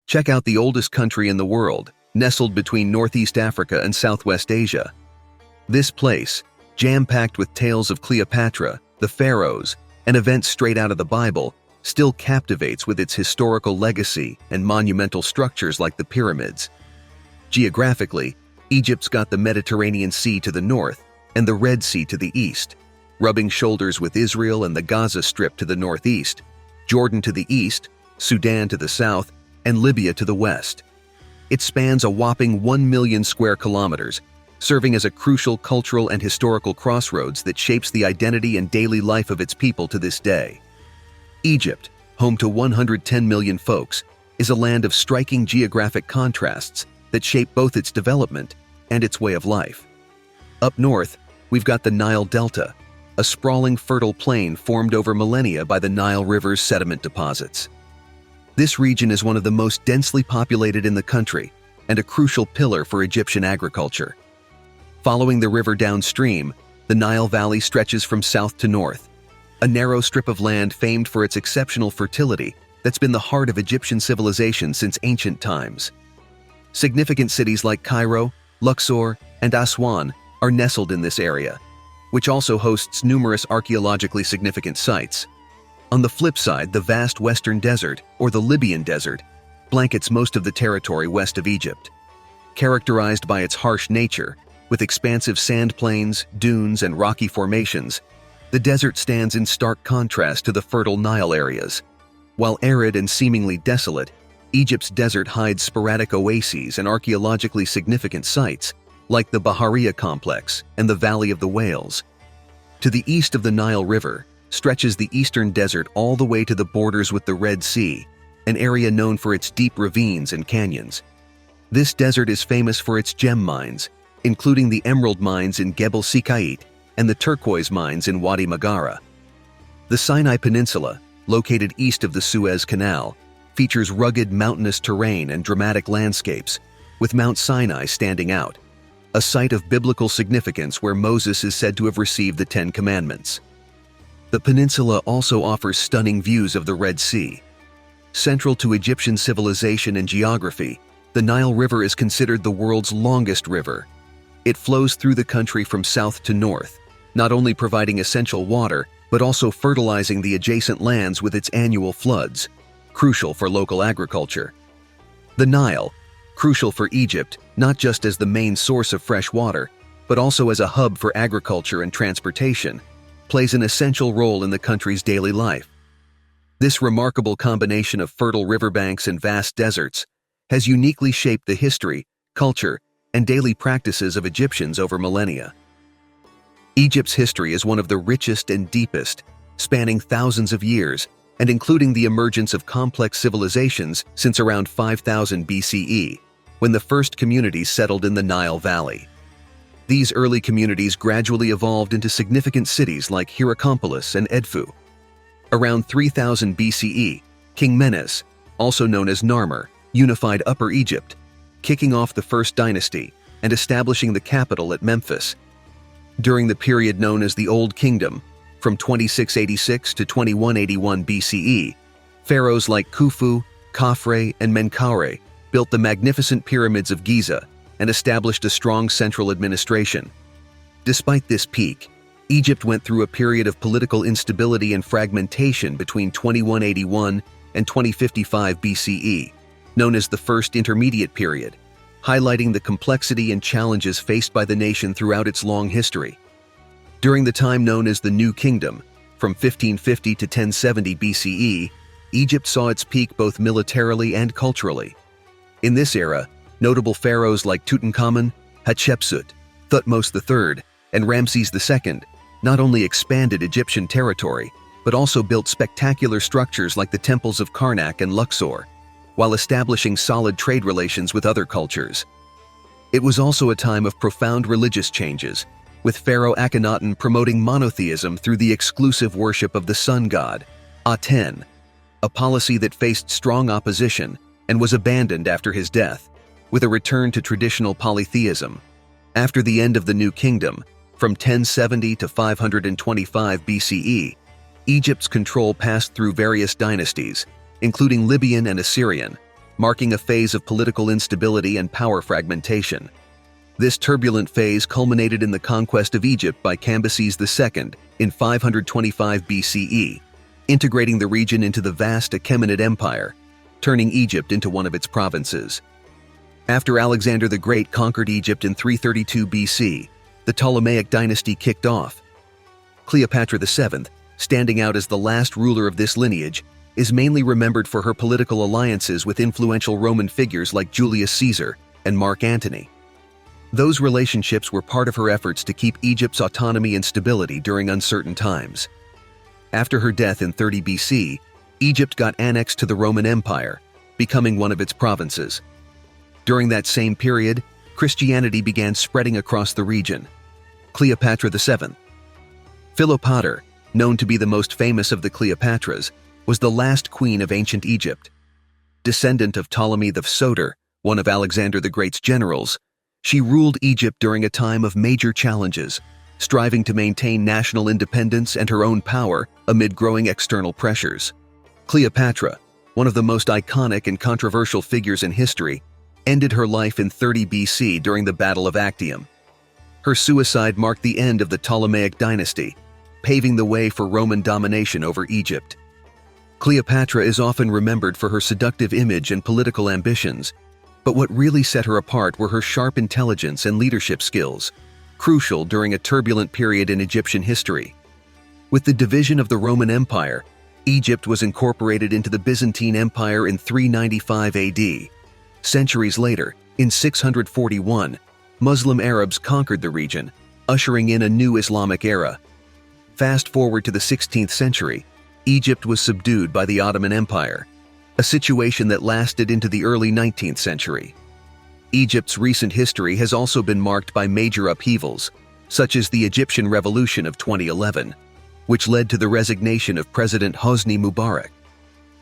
Check out the oldest country in the world, nestled between Northeast Africa and Southwest Asia. This place, jam-packed with tales of Cleopatra, the pharaohs, and events straight out of the Bible, still captivates with its historical legacy and monumental structures like the pyramids. Geographically, Egypt's got the Mediterranean Sea to the north and the Red Sea to the east, rubbing shoulders with Israel and the Gaza Strip to the northeast, Jordan to the east, Sudan to the south, and Libya to the west. It spans a whopping 1 million square kilometers, serving as a crucial cultural and historical crossroads that shapes the identity and daily life of its people to this day. Egypt, home to 110 million folks, is a land of striking geographic contrasts that shape both its development and its way of life. Up north, we've got the Nile Delta, a sprawling fertile plain formed over millennia by the Nile River's sediment deposits. This region is one of the most densely populated in the country and a crucial pillar for Egyptian agriculture. Following the river downstream, the Nile Valley stretches from south to north, a narrow strip of land famed for its exceptional fertility that's been the heart of Egyptian civilization since ancient times. Significant cities like Cairo, Luxor, and Aswan are nestled in this area, which also hosts numerous archaeologically significant sites. On the flip side, the vast Western Desert, or the Libyan Desert, blankets most of the territory west of Egypt. Characterized by its harsh nature, with expansive sand plains, dunes, and rocky formations, the desert stands in stark contrast to the fertile Nile areas. While arid and seemingly desolate, Egypt's desert hides sporadic oases and archaeologically significant sites, like the Bahariya complex and the Valley of the Whales. To the east of the Nile River stretches the eastern desert all the way to the borders with the Red Sea, an area known for its deep ravines and canyons. This desert is famous for its gem mines, including the emerald mines in Gebel Sikait and the turquoise mines in Wadi Magara. The Sinai Peninsula, located east of the Suez Canal, features rugged mountainous terrain and dramatic landscapes, with Mount Sinai standing out, a site of biblical significance where Moses is said to have received the Ten Commandments. The peninsula also offers stunning views of the Red Sea. Central to Egyptian civilization and geography, the Nile River is considered the world's longest river. It flows through the country from south to north, not only providing essential water, but also fertilizing the adjacent lands with its annual floods, crucial for local agriculture. The Nile, crucial for Egypt not just as the main source of fresh water, but also as a hub for agriculture and transportation, plays an essential role in the country's daily life. This remarkable combination of fertile riverbanks and vast deserts has uniquely shaped the history, culture, and daily practices of Egyptians over millennia. Egypt's history is one of the richest and deepest, spanning thousands of years and including the emergence of complex civilizations since around 5000 BCE, when the first communities settled in the Nile Valley. These early communities gradually evolved into significant cities like Hierakonpolis and Edfu. Around 3000 BCE, King Menes, also known as Narmer, unified Upper Egypt, kicking off the First Dynasty and establishing the capital at Memphis. During the period known as the Old Kingdom, from 2686 to 2181 BCE, pharaohs like Khufu, Khafre, and Menkaure built the magnificent pyramids of Giza and established a strong central administration. Despite this peak, Egypt went through a period of political instability and fragmentation between 2181 and 2055 BCE, known as the First Intermediate Period, highlighting the complexity and challenges faced by the nation throughout its long history. During the time known as the New Kingdom, from 1550 to 1070 BCE, Egypt saw its peak both militarily and culturally. In this era, notable pharaohs like Tutankhamun, Hatshepsut, Thutmose III, and Ramses II not only expanded Egyptian territory, but also built spectacular structures like the temples of Karnak and Luxor, while establishing solid trade relations with other cultures. It was also a time of profound religious changes, with Pharaoh Akhenaten promoting monotheism through the exclusive worship of the sun god, Aten, a policy that faced strong opposition and was abandoned after his death, with a return to traditional polytheism. After the end of the New Kingdom, from 1070 to 525 BCE, Egypt's control passed through various dynasties, including Libyan and Assyrian, marking a phase of political instability and power fragmentation. This turbulent phase culminated in the conquest of Egypt by Cambyses II in 525 BCE, integrating the region into the vast Achaemenid Empire, turning Egypt into one of its provinces. After Alexander the Great conquered Egypt in 332 BC, the Ptolemaic dynasty kicked off. Cleopatra VII, standing out as the last ruler of this lineage, is mainly remembered for her political alliances with influential Roman figures like Julius Caesar and Mark Antony. Those relationships were part of her efforts to keep Egypt's autonomy and stability during uncertain times. After her death in 30 BC, Egypt got annexed to the Roman Empire, becoming one of its provinces. During that same period, Christianity began spreading across the region. Cleopatra VII. Philopator, known to be the most famous of the Cleopatras, was the last queen of ancient Egypt. Descendant of Ptolemy the Soter, one of Alexander the Great's generals, she ruled Egypt during a time of major challenges, striving to maintain national independence and her own power amid growing external pressures. Cleopatra, one of the most iconic and controversial figures in history, ended her life in 30 BC during the Battle of Actium. Her suicide marked the end of the Ptolemaic dynasty, paving the way for Roman domination over Egypt. Cleopatra is often remembered for her seductive image and political ambitions, but what really set her apart were her sharp intelligence and leadership skills, crucial during a turbulent period in Egyptian history. With the division of the Roman Empire, Egypt was incorporated into the Byzantine Empire in 395 AD. Centuries later, in 641, Muslim Arabs conquered the region, ushering in a new Islamic era. Fast forward to the 16th century, Egypt was subdued by the Ottoman Empire, a situation that lasted into the early 19th century. Egypt's recent history has also been marked by major upheavals, such as the Egyptian Revolution of 2011, which led to the resignation of President Hosni Mubarak.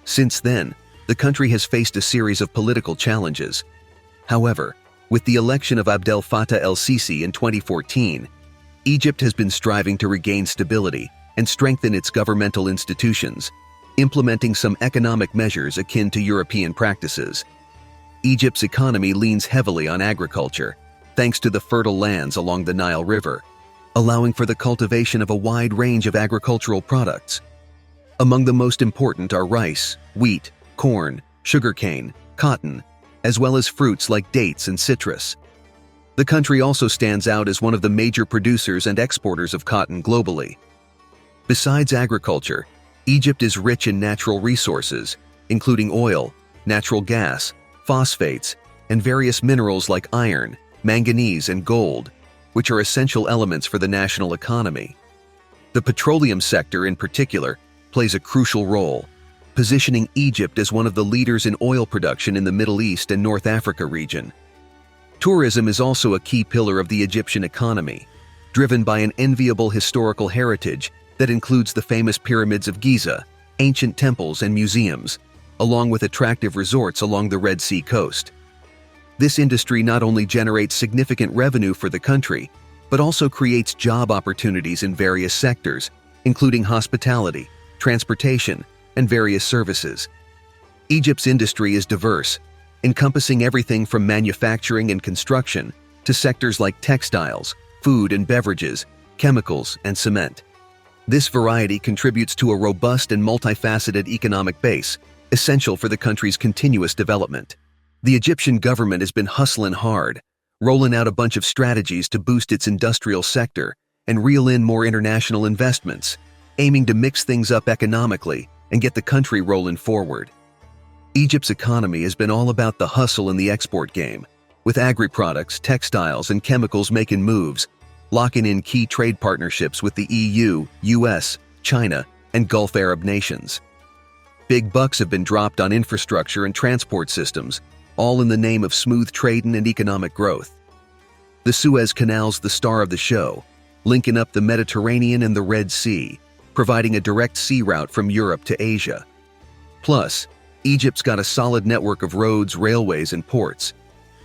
Since then, the country has faced a series of political challenges. However, with the election of Abdel Fattah el-Sisi in 2014, Egypt has been striving to regain stability and strengthen its governmental institutions, implementing some economic measures akin to European practices. Egypt's economy leans heavily on agriculture, thanks to the fertile lands along the Nile River, allowing for the cultivation of a wide range of agricultural products. Among the most important are rice, wheat, corn, sugarcane, cotton, as well as fruits like dates and citrus. The country also stands out as one of the major producers and exporters of cotton globally. Besides agriculture, Egypt is rich in natural resources, including oil, natural gas, phosphates, and various minerals like iron, manganese, and gold, which are essential elements for the national economy. The petroleum sector, in particular, plays a crucial role, positioning Egypt as one of the leaders in oil production in the Middle East and North Africa region. Tourism is also a key pillar of the Egyptian economy, driven by an enviable historical heritage that includes the famous pyramids of Giza, ancient temples and museums, along with attractive resorts along the Red Sea coast. This industry not only generates significant revenue for the country, but also creates job opportunities in various sectors, including hospitality, transportation, and various services. Egypt's industry is diverse, encompassing everything from manufacturing and construction to sectors like textiles, food and beverages, chemicals, and cement. This variety contributes to a robust and multifaceted economic base, essential for the country's continuous development. The Egyptian government has been hustling hard, rolling out a bunch of strategies to boost its industrial sector and reel in more international investments, aiming to mix things up economically and get the country rolling forward. Egypt's economy has been all about the hustle in the export game, with agri-products, textiles, and chemicals making moves, locking in key trade partnerships with the EU, US, China, and Gulf Arab nations. Big bucks have been dropped on infrastructure and transport systems, all in the name of smooth trading and economic growth. The Suez Canal's the star of the show, linking up the Mediterranean and the Red Sea, providing a direct sea route from Europe to Asia. Plus, Egypt's got a solid network of roads, railways, and ports.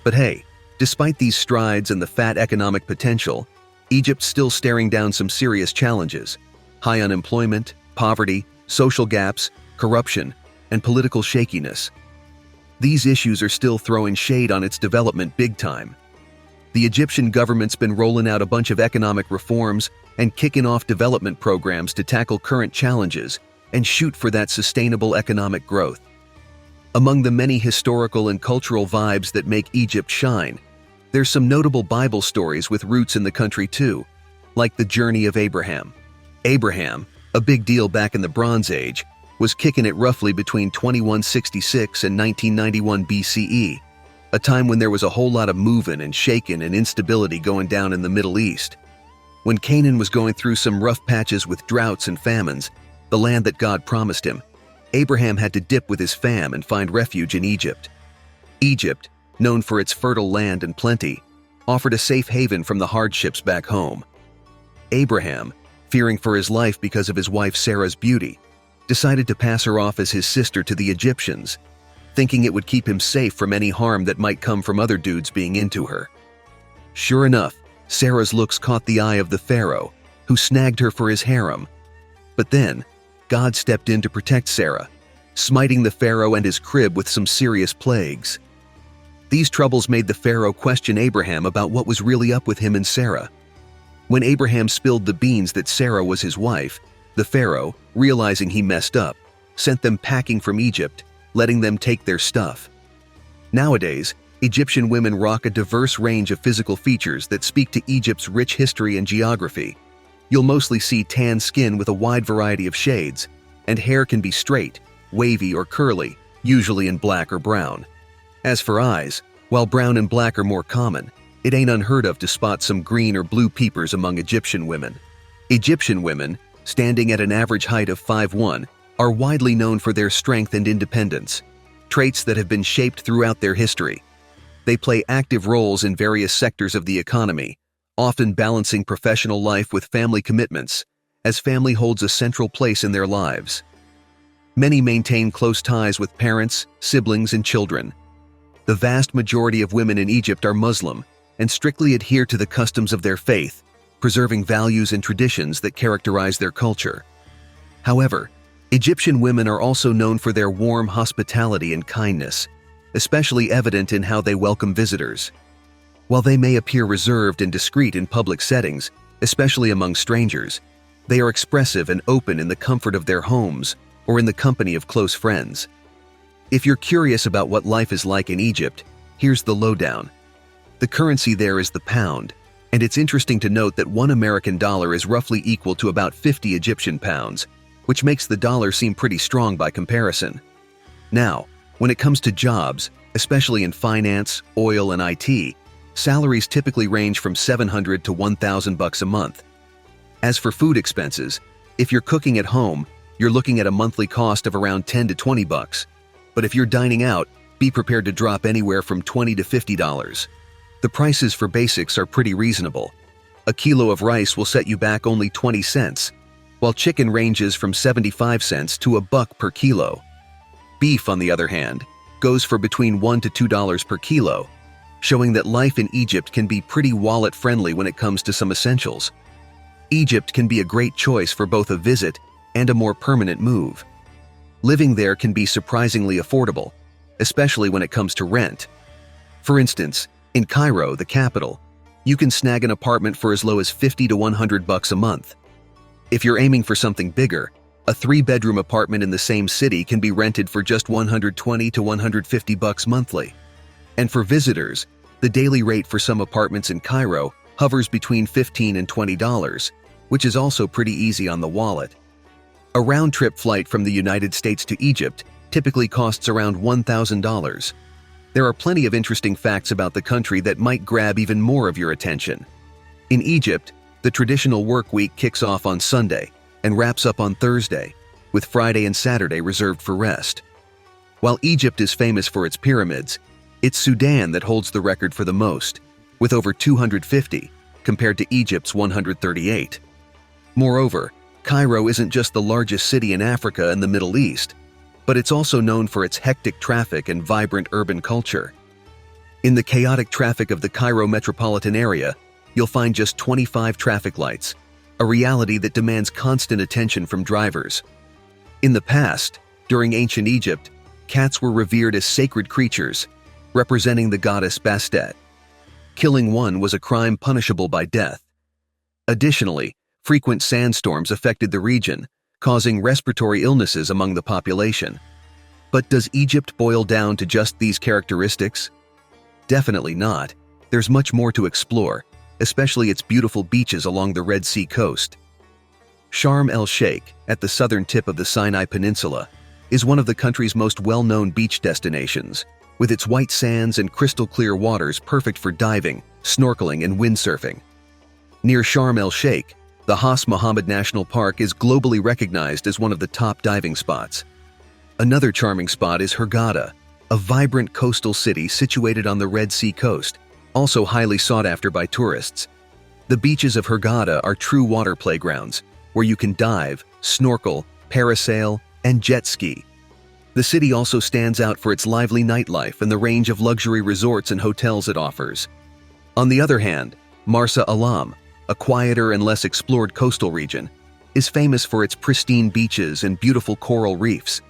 But hey, despite these strides and the fat economic potential, Egypt's still staring down some serious challenges: high unemployment, poverty, social gaps, corruption, and political shakiness. These issues are still throwing shade on its development big time. The Egyptian government's been rolling out a bunch of economic reforms and kicking off development programs to tackle current challenges and shoot for that sustainable economic growth. Among the many historical and cultural vibes that make Egypt shine, there's some notable Bible stories with roots in the country too, like the journey of Abraham. Abraham, a big deal back in the Bronze Age, was kicking it roughly between 2166 and 1991 BCE, a time when there was a whole lot of moving and shaking and instability going down in the Middle East. When Canaan was going through some rough patches with droughts and famines, the land that God promised him, Abraham had to dip with his fam and find refuge in Egypt. Egypt, known for its fertile land and plenty, offered a safe haven from the hardships back home. Abraham, fearing for his life because of his wife Sarah's beauty, decided to pass her off as his sister to the Egyptians, thinking it would keep him safe from any harm that might come from other dudes being into her. Sure enough, Sarah's looks caught the eye of the pharaoh, who snagged her for his harem. But then, God stepped in to protect Sarah, smiting the pharaoh and his crib with some serious plagues. These troubles made the pharaoh question Abraham about what was really up with him and Sarah. When Abraham spilled the beans that Sarah was his wife, the pharaoh, realizing he messed up, sent them packing from Egypt, letting them take their stuff. Nowadays, Egyptian women rock a diverse range of physical features that speak to Egypt's rich history and geography. You'll mostly see tan skin with a wide variety of shades, and hair can be straight, wavy, or curly, usually in black or brown. As for eyes, while brown and black are more common, it ain't unheard of to spot some green or blue peepers among Egyptian women. Egyptian women, standing at an average height of 5'1", are widely known for their strength and independence, traits that have been shaped throughout their history. They play active roles in various sectors of the economy, often balancing professional life with family commitments, as family holds a central place in their lives. Many maintain close ties with parents, siblings, and children. The vast majority of women in Egypt are Muslim and strictly adhere to the customs of their faith, preserving values and traditions that characterize their culture. However, Egyptian women are also known for their warm hospitality and kindness, especially evident in how they welcome visitors. While they may appear reserved and discreet in public settings, especially among strangers, they are expressive and open in the comfort of their homes or in the company of close friends. If you're curious about what life is like in Egypt, here's the lowdown. The currency there is the pound, and it's interesting to note that $1 American is roughly equal to about 50 Egyptian pounds, which makes the dollar seem pretty strong by comparison. Now, when it comes to jobs, especially in finance, oil, and IT, salaries typically range from $700 to $1,000 a month. As for food expenses, if you're cooking at home, you're looking at a monthly cost of around $10 to $20. But if you're dining out, be prepared to drop anywhere from $20 to $50. The prices for basics are pretty reasonable. A kilo of rice will set you back only 20 cents, while chicken ranges from 75 cents to $1 per kilo. Beef, on the other hand, goes for between $1 to $2 per kilo, showing that life in Egypt can be pretty wallet-friendly when it comes to some essentials. Egypt can be a great choice for both a visit and a more permanent move. Living there can be surprisingly affordable, especially when it comes to rent. For instance, in Cairo, the capital, you can snag an apartment for as low as $50 to $100 a month. If you're aiming for something bigger, a 3-bedroom apartment in the same city can be rented for just $120 to $150 monthly. And for visitors, the daily rate for some apartments in Cairo hovers between $15 and $20, which is also pretty easy on the wallet. A round-trip flight from the United States to Egypt typically costs around $1,000. There are plenty of interesting facts about the country that might grab even more of your attention. In Egypt, the traditional work week kicks off on Sunday and wraps up on Thursday, with Friday and Saturday reserved for rest. While Egypt is famous for its pyramids, it's Sudan that holds the record for the most, with over 250, compared to Egypt's 138. Moreover, Cairo isn't just the largest city in Africa and the Middle East, but it's also known for its hectic traffic and vibrant urban culture. In the chaotic traffic of the Cairo metropolitan area, you'll find just 25 traffic lights, a reality that demands constant attention from drivers. In the past, during ancient Egypt, cats were revered as sacred creatures, representing the goddess Bastet. Killing one was a crime punishable by death. Additionally, frequent sandstorms affected the region, causing respiratory illnesses among the population. But does Egypt boil down to just these characteristics? Definitely not. There's much more to explore, especially its beautiful beaches along the Red Sea coast. Sharm el-Sheikh, at the southern tip of the Sinai Peninsula, is one of the country's most well-known beach destinations, with its white sands and crystal-clear waters perfect for diving, snorkeling, and windsurfing. Near Sharm el-Sheikh, the Has Mohammed National Park is globally recognized as one of the top diving spots. Another charming spot is Hurghada, a vibrant coastal city situated on the Red Sea coast, also highly sought after by tourists. The beaches of Hurghada are true water playgrounds, where you can dive, snorkel, parasail, and jet ski. The city also stands out for its lively nightlife and the range of luxury resorts and hotels it offers. On the other hand, Marsa Alam, a quieter and less explored coastal region, is famous for its pristine beaches and beautiful coral reefs.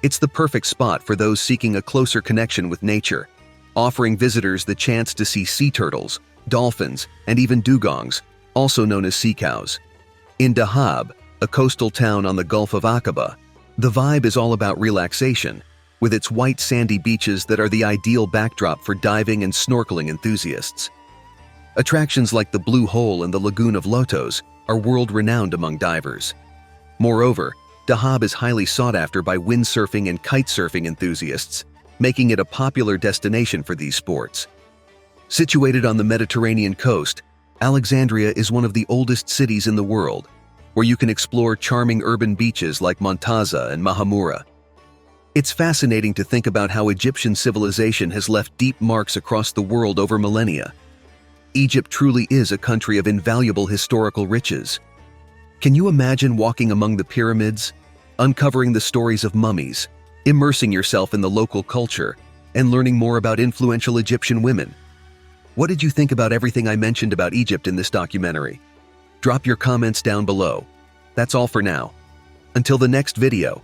It's the perfect spot for those seeking a closer connection with nature, offering visitors the chance to see sea turtles, dolphins, and even dugongs, also known as sea cows. In Dahab, a coastal town on the Gulf of Aqaba, the vibe is all about relaxation, with its white sandy beaches that are the ideal backdrop for diving and snorkeling enthusiasts. Attractions like the Blue Hole and the Lagoon of Lotos are world-renowned among divers. Moreover, Dahab is highly sought after by windsurfing and kitesurfing enthusiasts, making it a popular destination for these sports. Situated on the Mediterranean coast, Alexandria is one of the oldest cities in the world, where you can explore charming urban beaches like Montaza and Mahamura. It's fascinating to think about how Egyptian civilization has left deep marks across the world over millennia. Egypt truly is a country of invaluable historical riches. Can you imagine walking among the pyramids, uncovering the stories of mummies, immersing yourself in the local culture, and learning more about influential Egyptian women? What did you think about everything I mentioned about Egypt in this documentary? Drop your comments down below. That's all for now. Until the next video.